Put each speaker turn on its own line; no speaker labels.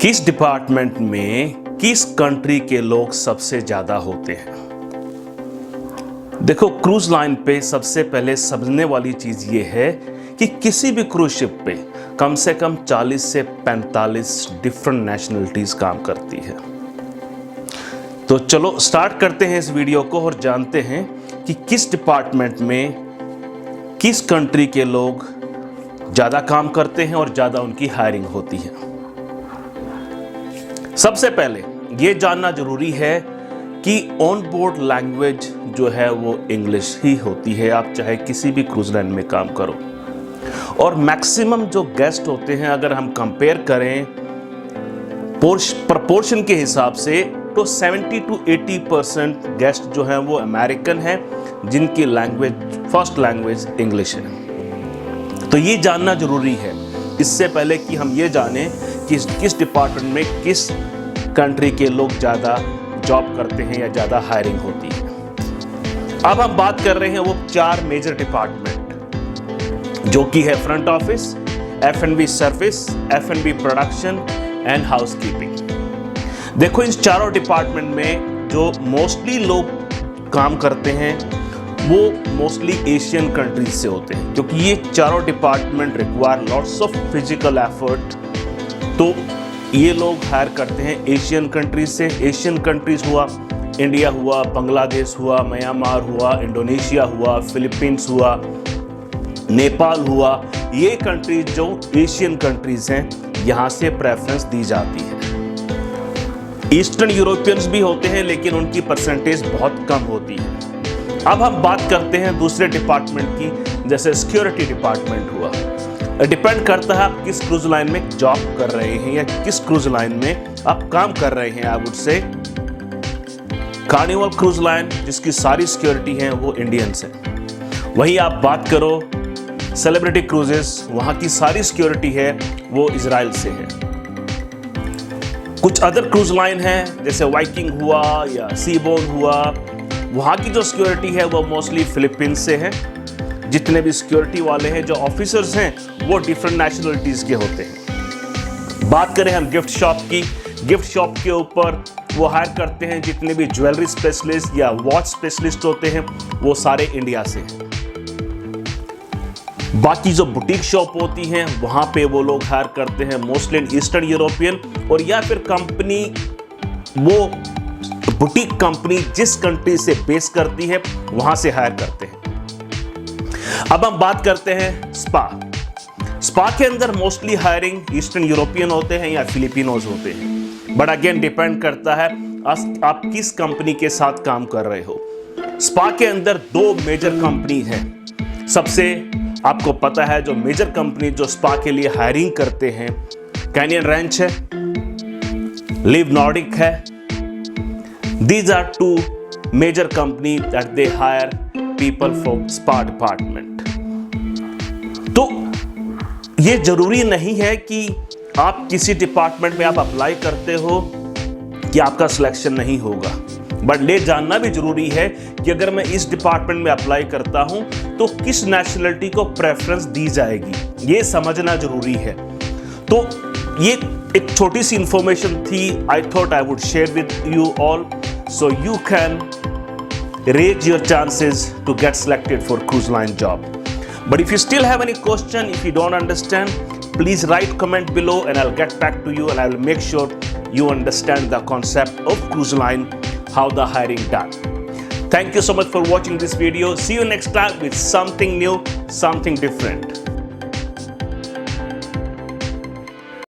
किस डिपार्टमेंट में किस कंट्री के लोग सबसे ज्यादा होते हैं? देखो, क्रूज लाइन पे सबसे पहले समझने वाली चीज ये है कि किसी भी क्रूज शिप पे कम से कम 40 से 45 डिफरेंट नेशनलिटीज काम करती है। तो चलो स्टार्ट करते हैं इस वीडियो को और जानते हैं कि किस डिपार्टमेंट में किस कंट्री के लोग ज्यादा काम करते हैं और ज्यादा उनकी हायरिंग होती है। सबसे पहले यह जानना जरूरी है कि ऑन बोर्ड लैंग्वेज जो है वो इंग्लिश ही होती है, आप चाहे किसी भी क्रूज लाइन में काम करो। और मैक्सिमम जो गेस्ट होते हैं, अगर हम कंपेयर करें प्रपोर्शन के हिसाब से, तो 70 to 80% गेस्ट जो हैं वो अमेरिकन हैं, जिनकी लैंग्वेज फर्स्ट लैंग्वेज इंग्लिश है। तो ये जानना जरूरी है इससे पहले कि हम ये जानें कि किस डिपार्टमेंट में किस कंट्री के लोग ज़्यादा जॉब करते हैं या ज़्यादा हायरिंग होती है। अब हम बात कर रहे हैं वो 4 मेजर डिपार्टमेंट, जो कि है front office, F&B service, F&B production and housekeeping. देखो, इन चारों डिपार्टमेंट में जो मोस्टली लोग काम करते हैं वो मोस्टली एशियन कंट्रीज से होते हैं, क्योंकि ये चारों department require lots of physical effort. तो ये लोग हायर करते हैं एशियन कंट्रीज से। एशियन कंट्रीज हुआ इंडिया हुआ, बांग्लादेश हुआ, म्यांमार हुआ, इंडोनेशिया हुआ, फिलीपींस हुआ, नेपाल हुआ। ये कंट्रीज जो एशियन कंट्रीज हैं, यहाँ से प्रेफरेंस दी जाती है। ईस्टर्न यूरोपियंस भी होते हैं, लेकिन उनकी परसेंटेज बहुत कम होती है। अब हम बात करते हैं दूसरे डिपार्टमेंट की, जैसे सिक्योरिटी डिपार्टमेंट हुआ। डिपेंड करता है आप किस क्रूज लाइन में जॉब कर रहे हैं या किस क्रूज लाइन में आप काम कर रहे हैं। I would say carnival cruise line, जिसकी सारी सिक्योरिटी है वो इंडियंस है। वहीं आप बात करो सेलिब्रिटी क्रूजेस, वहां की सारी सिक्योरिटी है वो इजराइल से है। कुछ अदर क्रूज लाइन है जैसे वाइकिंग हुआ या सीबोर्न हुआ, वहां की जो सिक्योरिटी है वो मोस्टली फिलीपींस से है। जितने भी सिक्योरिटी वाले हैं, जो ऑफिसर्स हैं, वो डिफरेंट नेशनलिटीज के होते हैं। बात करें हम गिफ्ट शॉप की, गिफ्ट शॉप के ऊपर वो हायर करते हैं जितने भी ज्वेलरी स्पेशलिस्ट या वॉच स्पेशलिस्ट होते हैं, वो सारे इंडिया से हैं। बाकी जो बुटीक शॉप होती हैं, वहां पे वो लोग हायर करते हैं मोस्टली ईस्टर्न यूरोपियन, और या फिर कंपनी, वो बुटीक कंपनी जिस कंट्री से बेस करती है वहां से हायर करते हैं। अब हम बात करते हैं स्पा के अंदर मोस्टली हायरिंग ईस्टर्न यूरोपियन होते हैं या फिलिपिनोज होते हैं, बट अगेन डिपेंड करता है आप किस कंपनी के साथ काम कर रहे हो। स्पा के अंदर 2 मेजर कंपनी है। सबसे आपको पता है जो मेजर कंपनी जो स्पा के लिए हायरिंग करते हैं, कैनियन रेंच है, लिव नॉर्डिक है। These are 2 major companies that they hire people from spa department. तो ये जरूरी नहीं है कि आप किसी डिपार्टमेंट में आप अप्लाई करते हो कि आपका सिलेक्शन नहीं होगा, बट ये जानना भी जरूरी है कि अगर मैं इस डिपार्टमेंट में अप्लाई करता हूं तो किस नेशनलिटी को प्रेफरेंस दी जाएगी, ये समझना जरूरी है। तो ये एक छोटी सी इंफॉर्मेशन थी, I thought I would share with you all so you can raise your chances to get selected for cruise line job. But if you still have any question, if you don't understand, please write comment below and I'll get back to you and I will make sure you understand the concept of cruise line, how the hiring done. Thank you so much for watching this video. See you next time with something new, something different.